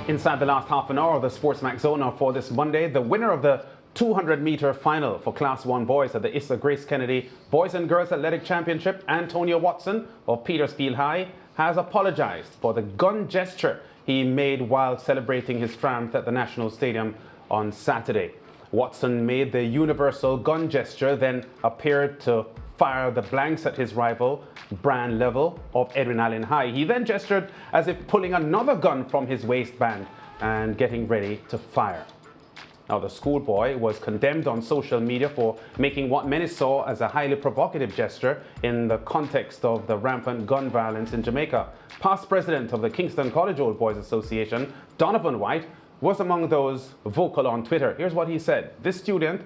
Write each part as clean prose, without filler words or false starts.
Inside the last half an hour of the SportsMax Zone for this Monday, the winner of the 200-meter final for Class 1 boys at the Issa Grace Kennedy Boys and Girls Athletic Championship, Antonio Watson of Petersfield High, has apologized for the gun gesture he made while celebrating his triumph at the National Stadium on Saturday. Watson made the universal gun gesture, then appeared to fire the blanks at his rival, brand level of Edwin Allen High. He then gestured as if pulling another gun from his waistband and getting ready to fire. Now, the schoolboy was condemned on social media for making what many saw as a highly provocative gesture in the context of the rampant gun violence in Jamaica. Past president of the Kingston College Old Boys Association, Donovan White, was among those vocal on Twitter. Here's what he said. This student,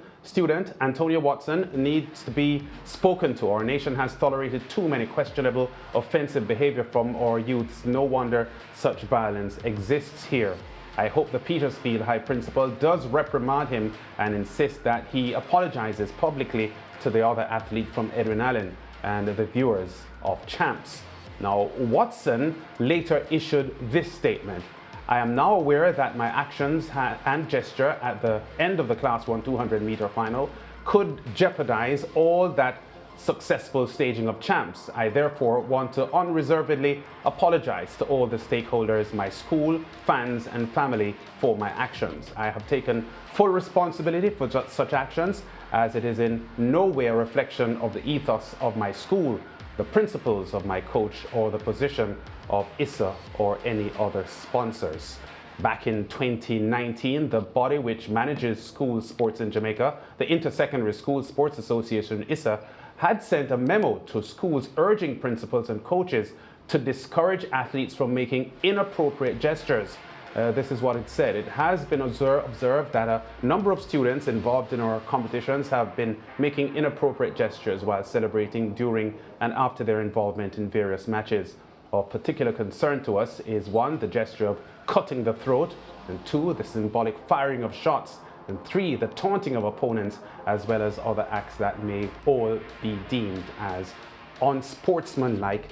Antonio Watson, needs to be spoken to. Our nation has tolerated too many questionable, offensive behavior from our youths. No wonder such violence exists here. I hope the Petersfield High principal does reprimand him and insist that he apologizes publicly to the other athlete from Edwin Allen and the viewers of Champs. Now, Watson later issued this statement. I am now aware that my actions and gesture at the end of the Class 1 200-meter final could jeopardize all that successful staging of Champs. I therefore want to unreservedly apologize to all the stakeholders, my school, fans and family for my actions. I have taken full responsibility for such actions, as it is in no way a reflection of the ethos of my school, the principles of my coach, or the position of Issa or any other sponsors. Back in 2019, the body which manages school sports in Jamaica, the Intersecondary School Sports Association, Issa, had sent a memo to schools urging principals and coaches to discourage athletes from making inappropriate gestures. This is what it said. It has been observed that a number of students involved in our competitions have been making inappropriate gestures while celebrating during and after their involvement in various matches. Of particular concern to us is 1, the gesture of cutting the throat, and 2, the symbolic firing of shots, and 3, the taunting of opponents, as well as other acts that may all be deemed as unsportsmanlike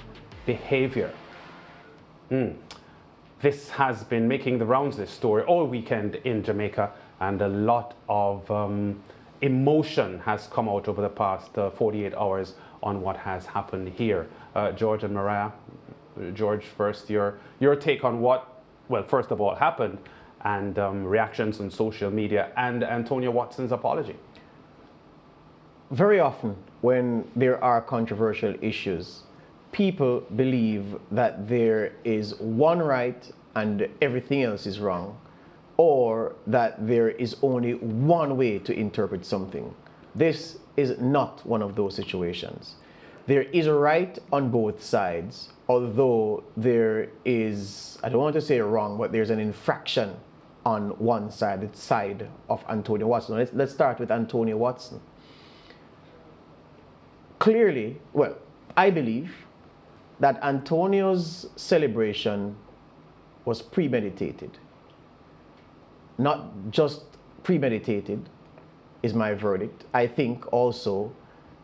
behavior. This has been making the rounds, this story, all weekend in Jamaica, and a lot of emotion has come out over the past 48 hours on what has happened here. George and Mariah, George, first, your take on what, well, first of all, happened, and reactions on social media, and Antonio Watson's apology. Very often when there are controversial issues, people believe that there is one right and everything else is wrong, or that there is only one way to interpret something. This is not one of those situations. There is a right on both sides, although there is, I don't want to say wrong, but there's an infraction on one side, the side of Antonio Watson. Let's start with Antonio Watson. Clearly, well, I believe that Antonio's celebration was premeditated. Not just premeditated is my verdict. I think also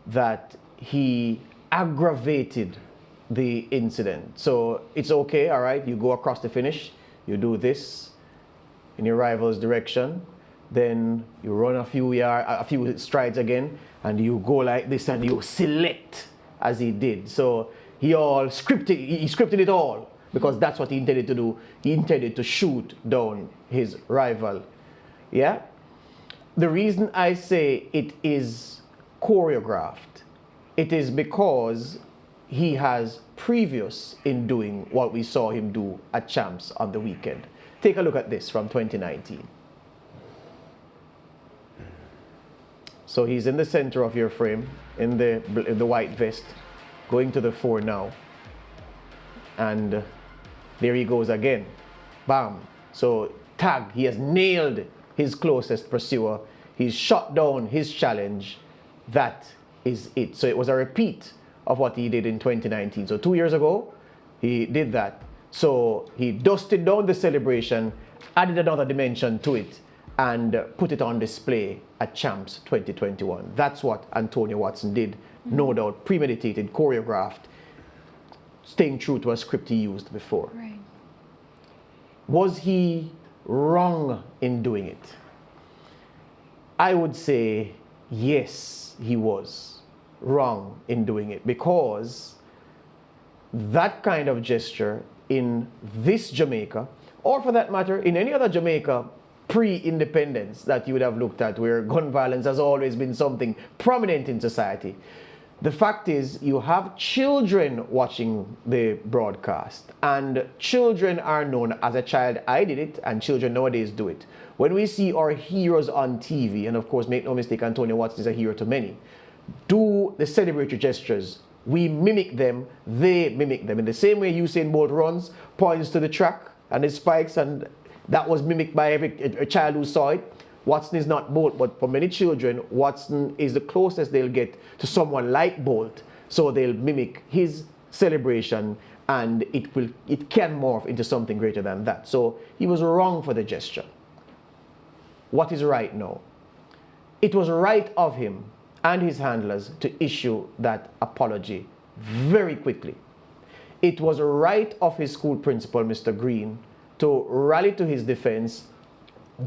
that he aggravated the incident. So it's okay, all right, you go across the finish, you do this in your rival's direction, then you run a few strides again, and you go like this and you select as he did. So he scripted it all, because that's what he intended to do. He intended to shoot down his rival. Yeah? The reason I say it is choreographed, it is because he has previous in doing what we saw him do at Champs on the weekend. Take a look at this from 2019. So he's in the center of your frame, in the white vest, going to the fore now. And there he goes again. Bam. So tag, he has nailed his closest pursuer. He's shot down his challenge. That is it. So it was a repeat of what he did in 2019. So 2 years ago, he did that. So he dusted down the celebration, added another dimension to it, and put it on display at Champs 2021. That's what Antonio Watson did. No doubt, premeditated, choreographed, staying true to a script he used before. Right. Was he wrong in doing it? I would say yes, he was wrong in doing it, because that kind of gesture in this Jamaica, or for that matter, in any other Jamaica pre-independence that you would have looked at, where gun violence has always been something prominent in society. The fact is, you have children watching the broadcast, and children are known. As a child, I did it, and children nowadays do it. When we see our heroes on TV, and of course, make no mistake, Antonio Watson is a hero to many, do the celebratory gestures. We mimic them, they mimic them. In the same way Usain Bolt runs, points to the track and the spikes, and that was mimicked by a child who saw it. Watson is not Bolt, but for many children, Watson is the closest they'll get to someone like Bolt. So they'll mimic his celebration, and it can morph into something greater than that. So he was wrong for the gesture. What is right now? It was right of him and his handlers to issue that apology very quickly. It was right of his school principal, Mr. Green, to rally to his defense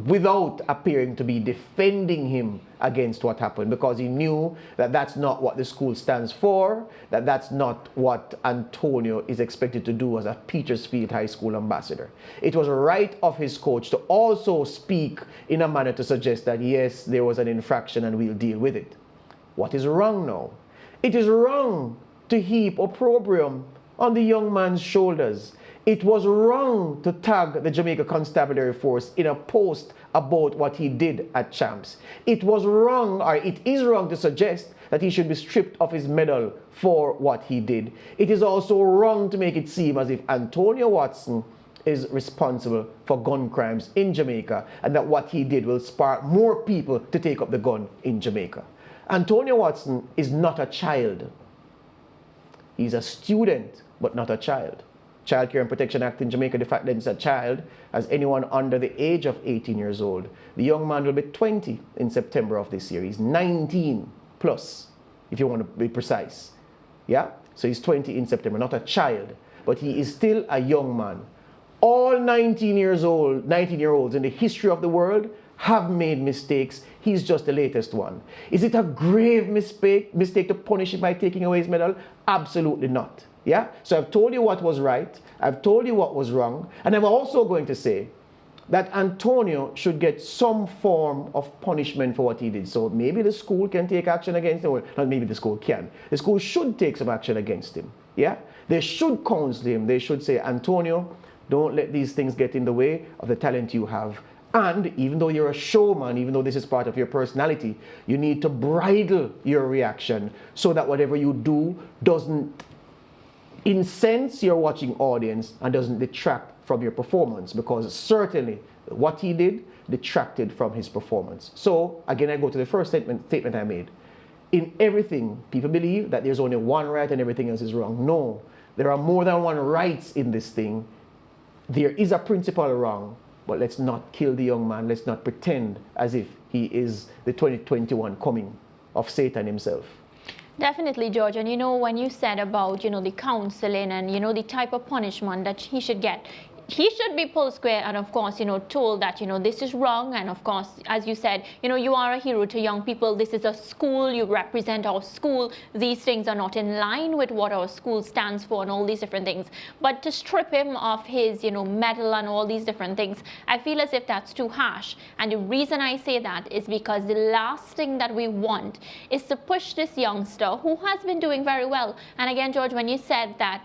without appearing to be defending him against what happened, because he knew that that's not what the school stands for, that that's not what Antonio is expected to do as a Petersfield High School ambassador. It was right of his coach to also speak in a manner to suggest that yes, there was an infraction and we'll deal with it. What is wrong now? It is wrong to heap opprobrium on the young man's shoulders. It was wrong to tag the Jamaica Constabulary Force in a post about what he did at Champs. It was wrong, or it is wrong, to suggest that he should be stripped of his medal for what he did. It is also wrong to make it seem as if Antonio Watson is responsible for gun crimes in Jamaica, and that what he did will spark more people to take up the gun in Jamaica. Antonio Watson is not a child. He's a student, but not a child. Child Care and Protection Act in Jamaica defines a child as anyone under the age of 18 years old. The young man will be 20 in September of this year. He's 19 plus, if you want to be precise. Yeah? So he's 20 in September, not a child, but he is still a young man. All 19-year-olds in the history of the world have made mistakes. He's just the latest one. Is it a grave mistake to punish him by taking away his medal? Absolutely not. Yeah? So I've told you what was right, I've told you what was wrong, and I'm also going to say that Antonio should get some form of punishment for what he did. So maybe the school can take action against him, or not maybe the school can. The school should take some action against him. Yeah? They should counsel him. They should say, Antonio, don't let these things get in the way of the talent you have. And even though you're a showman, even though this is part of your personality, you need to bridle your reaction so that whatever you do doesn't incense your watching audience and doesn't detract from your performance, because certainly what he did detracted from his performance. So again, I go to the first statement I made. In everything, people believe that there's only one right and everything else is wrong. No, there are more than one rights in this thing. There is a principle wrong, but let's not kill the young man. Let's not pretend as if he is the 2021 coming of Satan himself. Definitely, George. And when you said about, the counseling and, the type of punishment that he should get, he should be pulled square and, of course, told that, this is wrong. And, of course, as you said, you are a hero to young people. This is a school. You represent our school. These things are not in line with what our school stands for and all these different things. But to strip him of his, medal and all these different things, I feel as if that's too harsh. And the reason I say that is because the last thing that we want is to push this youngster who has been doing very well. And again, George, when you said that,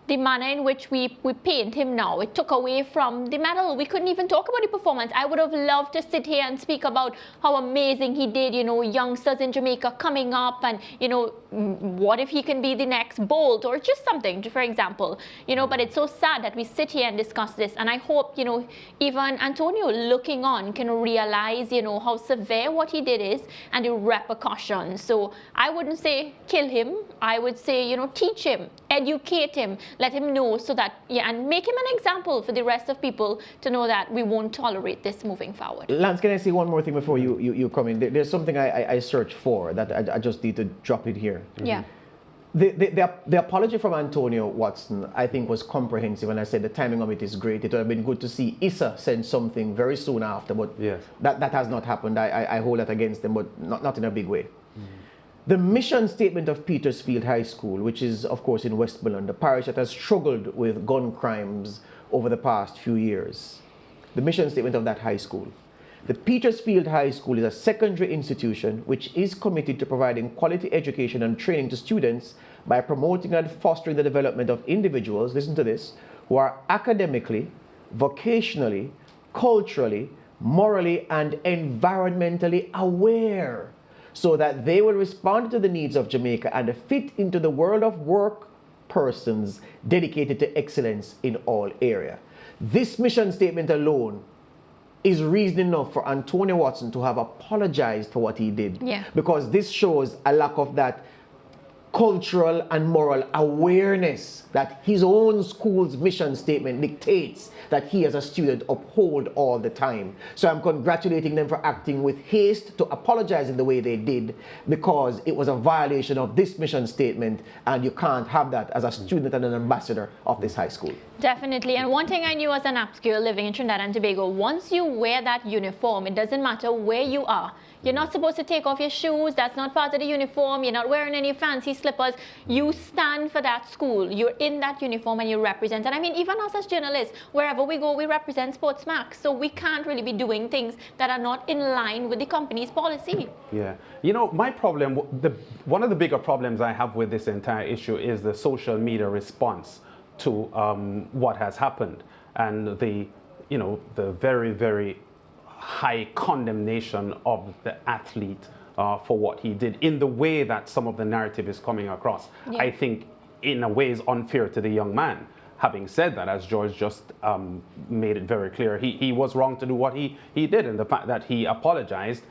the manner in which we paint him now, it took away from the medal. We couldn't even talk about the performance. I would have loved to sit here and speak about how amazing he did, youngsters in Jamaica coming up and, what if he can be the next Bolt or just something, for example, but it's so sad that we sit here and discuss this. And I hope, even Antonio looking on can realize, how severe what he did is and the repercussions. So I wouldn't say kill him. I would say, teach him, educate him, let him know so that, and make him an example for the rest of people to know that we won't tolerate this moving forward. Lance, can I say one more thing before you come in? There's something I searched for that I just need to drop it here. Yeah. The apology from Antonio Watson, I think, was comprehensive, and I said the timing of it is great. It would have been good to see Issa send something very soon after, but yes, that has not happened. I hold that against them, but not in a big way. The mission statement of Petersfield High School, which is, of course, in Westmoreland, the parish that has struggled with gun crimes over the past few years. The mission statement of that high school. The Petersfield High School is a secondary institution which is committed to providing quality education and training to students by promoting and fostering the development of individuals, listen to this, who are academically, vocationally, culturally, morally, and environmentally aware, so that they will respond to the needs of Jamaica and fit into the world of work persons dedicated to excellence in all areas. This mission statement alone is reason enough for Antonio Watson to have apologized for what he did. Yeah. Because this shows a lack of that cultural and moral awareness that his own school's mission statement dictates that he as a student uphold all the time. So I'm congratulating them for acting with haste to apologize in the way they did, because it was a violation of this mission statement, and you can't have that as a student and an ambassador of this high school. Definitely. And one thing I knew as an APS girl living in Trinidad and Tobago, once you wear that uniform, it doesn't matter where you are. You're not supposed to take off your shoes. That's not part of the uniform. You're not wearing any fancy slippers. You stand for that school. You're in that uniform and you represent. And I mean, even us as journalists, wherever we go, we represent SportsMax. So we can't really be doing things that are not in line with the company's policy. Yeah. You know, my problem, one of the bigger problems I have with this entire issue is the social media response to what has happened, and the very, very high condemnation of the athlete for what he did in the way that some of the narrative is coming across. Yeah. I think in a way is unfair to the young man. Having said that, as George just made it very clear, he was wrong to do what he did, and the fact that he apologized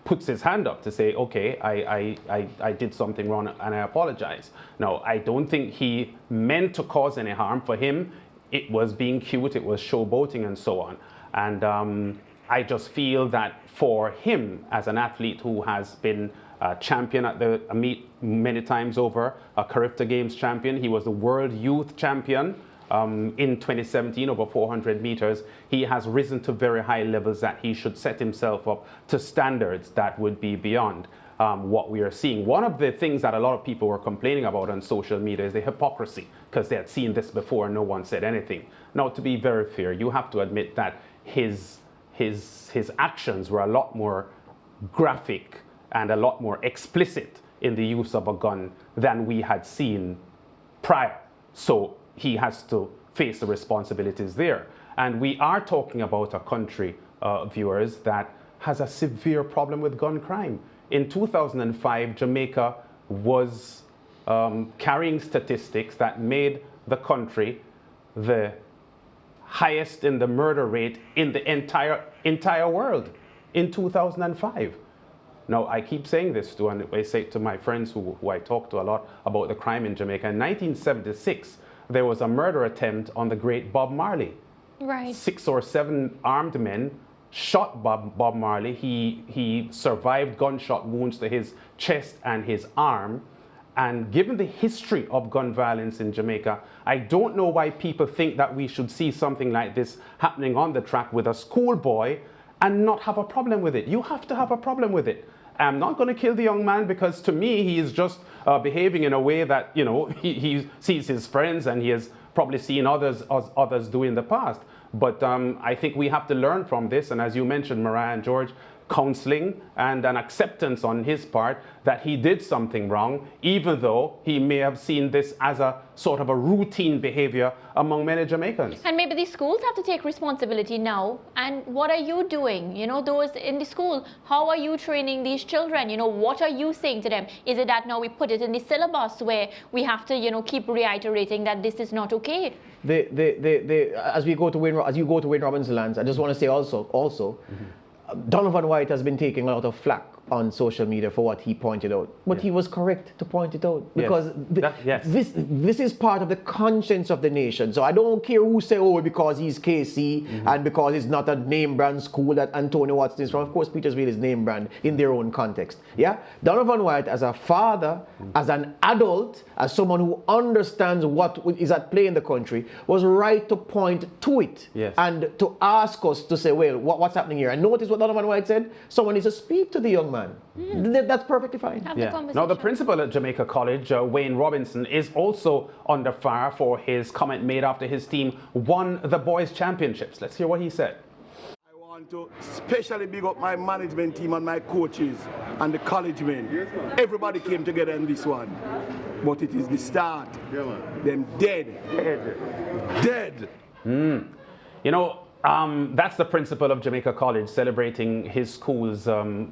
puts his hand up to say, okay, I did something wrong and I apologize. Now, I don't think he meant to cause any harm. For him, it was being cute, it was showboating and so on. And I just feel that for him as an athlete who has been a champion at the meet many times over, a Carifta Games champion, he was the World Youth Champion in 2017 over 400 meters. He has risen to very high levels that he should set himself up to standards that would be beyond what we are seeing. One of the things that a lot of people were complaining about on social media is the hypocrisy, because they had seen this before and no one said anything. Now, to be very fair, you have to admit that his actions were a lot more graphic and a lot more explicit in the use of a gun than we had seen prior. So he has to face the responsibilities there. And we are talking about a country, viewers, that has a severe problem with gun crime. In 2005, Jamaica was carrying statistics that made the country the highest in the murder rate in the entire world in 2005. Now, I keep saying this to, and I say it to my friends who I talk to a lot about the crime in Jamaica. In 1976, there was a murder attempt on the great Bob Marley. Right. 6 or 7 armed men shot Bob Marley. He survived gunshot wounds to his chest and his arm. And given the history of gun violence in Jamaica, I don't know why people think that we should see something like this happening on the track with a schoolboy and not have a problem with it. You have to have a problem with it. I'm not going to kill the young man because to me he is just behaving in a way that, you know, he sees his friends and he has probably seen others do in the past. But I think we have to learn from this. And as you mentioned, Mariah and George, counseling and an acceptance on his part that he did something wrong, even though he may have seen this as a sort of a routine behavior among many Jamaicans. And maybe the schools have to take responsibility now. And what are you doing? You know, those in the school, how are you training these children? You know, what are you saying to them? Is it that now we put it in the syllabus where we have to, you know, keep reiterating that this is not okay? As you go to Wayne Robinson's lands, I just want to say also, Donovan White has been taking a lot of flack on social media for what he pointed out. But he was correct to point it out because this is part of the conscience of the nation. So I don't care who say, oh, because he's KC and because it's not a name brand school that Antonio Watson is from. Of course, Petersfield is name brand in their own context. Yeah, Donovan White, as a father, as an adult, as someone who understands what is at play in the country, was right to point to it and to ask us to say, well, what's happening here? And notice what Donovan White said. Someone needs to speak to the young man. That's perfectly fine. Now, the principal at Jamaica College, Wayne Robinson, is also under fire for his comment made after his team won the boys' championships. Let's hear what he said. I want to especially big up my management team and my coaches and the college men. Everybody came together in this one. But it is the start. Them dead. Dead. You know, that's the principal of Jamaica College celebrating his school's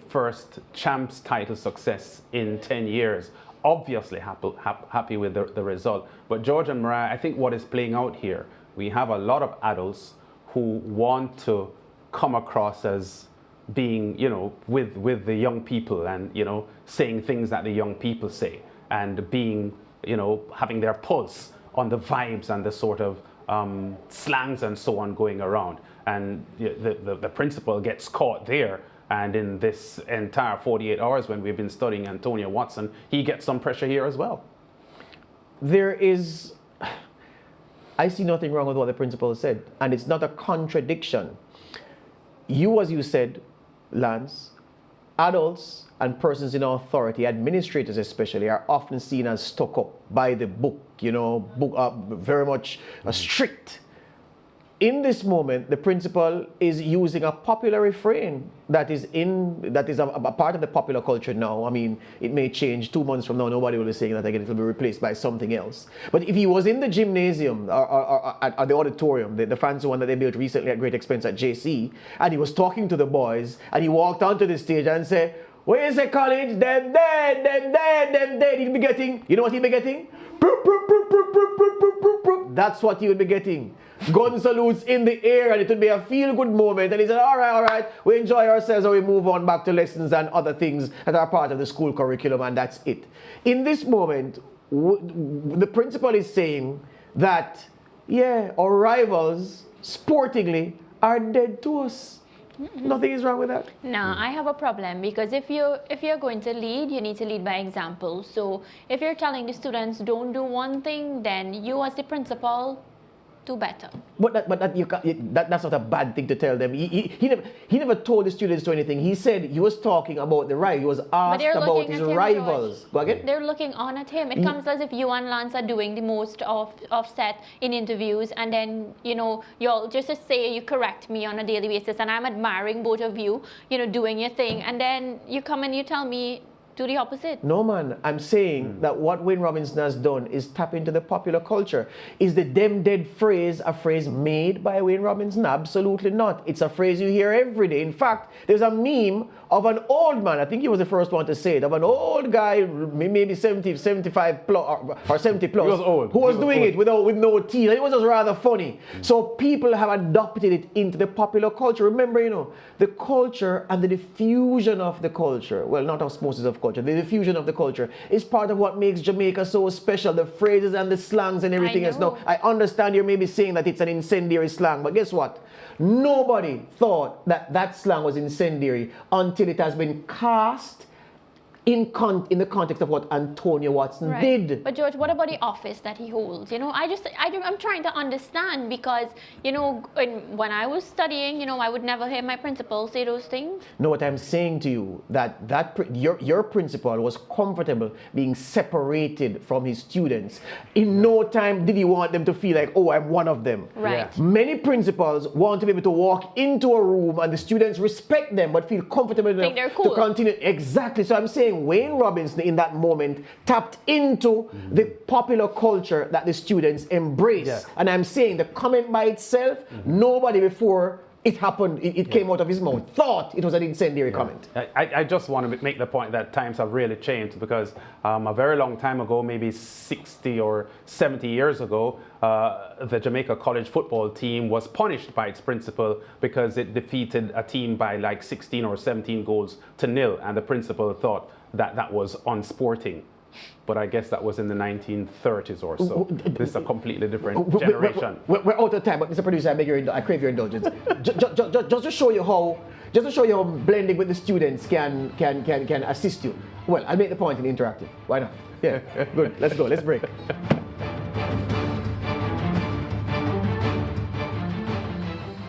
first champs title success in 10 years. Obviously happy with the result. But George and Mariah, I think what is playing out here, we have a lot of adults who want to come across as being, you know, with the young people and, you know, saying things that the young people say and being, you know, having their pulse on the vibes and the sort of slangs and so on going around, and the principal gets caught there. And in this entire 48 hours when we've been studying Antonio Watson, he gets some pressure here as well. I see nothing wrong with what the principal said, and it's not a contradiction. As you said, Lance, adults and persons in authority, administrators especially, are often seen as stuck up by the book, you know, very much strict. In this moment, the principal is using a popular refrain that is a part of the popular culture now. I mean, it may change 2 months from now. Nobody will be saying that again. It will be replaced by something else. But if he was in the gymnasium or at the auditorium, the fancy one that they built recently at great expense at JC, and he was talking to the boys, and he walked onto the stage and said, "Where is the college? Them dead, them dead, them dead." He'd be getting, you know what he'd be getting? That's what he would be getting. Gun salutes in the air, and it would be a feel-good moment. And he said, all right, we enjoy ourselves and we move on back to lessons and other things that are part of the school curriculum, and that's it. In this moment, the principal is saying that, our rivals, sportingly, are dead to us. Nothing is wrong with that. No, I have a problem because if you're going to lead, you need to lead by example. So if you're telling the students don't do one thing, then you as the principal do better. But that's not a bad thing to tell them. He never told the students to anything. He said he was talking about the rival. He was asked about his rivals. Go again? They're looking on at him. It comes as if you and Lance are doing the most offset in interviews, and then, you know, you'll just to say you correct me on a daily basis, and I'm admiring both of you, you know, doing your thing, and then you come and you tell me do the opposite. No, man. I'm saying that what Wayne Robinson has done is tap into the popular culture. Is the "them dead" phrase a phrase made by Wayne Robinson? Absolutely not. It's a phrase you hear every day. In fact, there's a meme of an old man, I think he was the first one to say it, of an old guy, maybe 70, 75 plus, or 70 plus, he was old. who was doing it with no teeth. It was just rather funny. So people have adopted it into the popular culture. Remember, you know, the culture and the diffusion of the culture, well, not osmosis of culture, the diffusion of the culture is part of what makes Jamaica so special. The phrases and the slangs and everything else. Now, I understand you're maybe saying that it's an incendiary slang, but guess what? Nobody thought that slang was incendiary until it has been cast in the context of what Antonio Watson did. But George, what about the office that he holds? You know, I'm trying to understand because, you know, when I was studying, you know, I would never hear my principal say those things. No, what I'm saying to you, your principal was comfortable being separated from his students. In no time did he want them to feel like, oh, I'm one of them. Right. Yeah. Many principals want to be able to walk into a room and the students respect them but feel comfortable enough to continue. Exactly. So I'm saying Wayne Robinson in that moment tapped into the popular culture that the students embrace. Yeah. And I'm saying the comment by itself, nobody before it happened, it came out of his mouth, thought it was an incendiary comment. I just want to make the point that times have really changed because a very long time ago, maybe 60 or 70 years ago, the Jamaica college football team was punished by its principal because it defeated a team by like 16 or 17 goals to nil, and the principal thought that that was unsporting. But I guess that was in the 1930s or so. This is a completely different generation. We're out of time, but Mr. Producer, I crave your indulgence. Just to show you how blending with the students can assist you. Well, I'll make the point in interactive. Why not? Yeah, good. Let's go. Let's break.